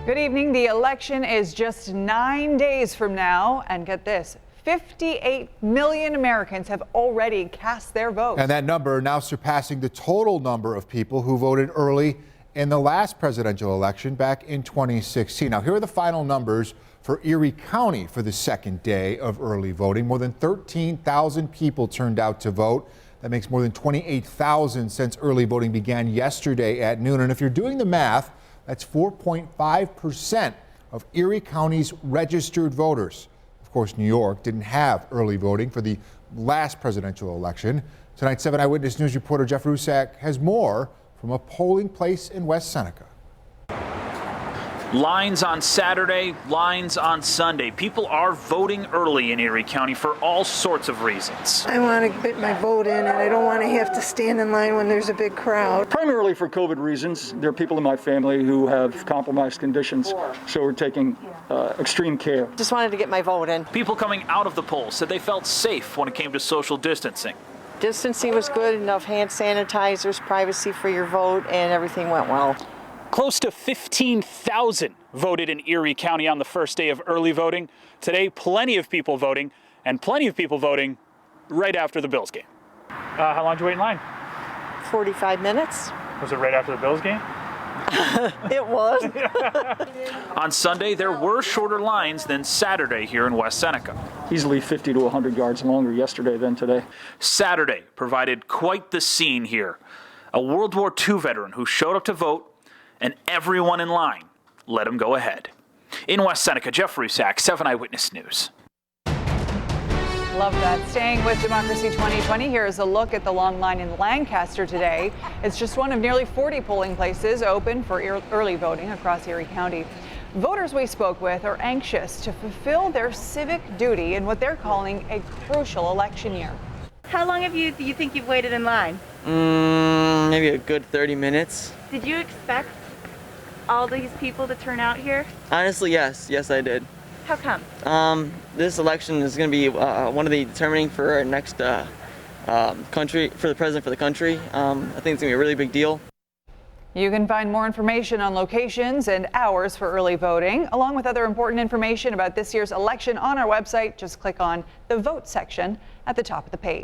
Good evening. The election is just 9 days from now. And get this, 58 million Americans have already cast their vote. And that number now surpassing the total number of people who voted early in the last presidential election back in 2016. Now, here are the final numbers for Erie County for the second day of early voting. More than 13,000 people turned out to vote. That makes more than 28,000 since early voting began yesterday at noon. And if you're doing the math, that's 4.5% of Erie County's registered voters. Of course, New York didn't have early voting for the last presidential election. Tonight, 7 Eyewitness News reporter Jeff Rusak has more from a polling place in West Seneca. Lines on Saturday, lines on Sunday. People are voting early in Erie County for all sorts of reasons. I want to get my vote in, and I don't want to have to stand in line when there's a big crowd. Primarily for COVID reasons. There are people in my family who have compromised conditions, so we're taking extreme care. Just wanted to get my vote in. People coming out of the polls said they felt safe when it came to social distancing. Distancing was good, enough hand sanitizers, privacy for your vote, and everything went well. Close to 15,000 voted in Erie County on the first day of early voting. Today, plenty of people voting, and plenty of people voting right after the Bills game. How long did you wait in line? 45 minutes. Was it right after the Bills game? It was. On Sunday, there were shorter lines than Saturday here in West Seneca. Easily 50 to 100 yards longer yesterday than today. Saturday provided quite the scene here. A World War II veteran who showed up to vote, and everyone in line let him go ahead. In West Seneca, Jeff Rusak, 7 Eyewitness News. Love that. Staying with Democracy 2020, here's a look at the long line in Lancaster today. It's just one of nearly 40 polling places open for early voting across Erie County. Voters we spoke with are anxious to fulfill their civic duty in what they're calling a crucial election year. How long do you think you've waited in line? Maybe a good 30 minutes. Did you expect all these people to turn out here? Honestly, yes. Yes, I did. How come? This election is going to be one of the determining for our next country, for the president for the country. I think it's going to be a really big deal. You can find more information on locations and hours for early voting, along with other important information about this year's election on our website. Just click on the vote section at the top of the page.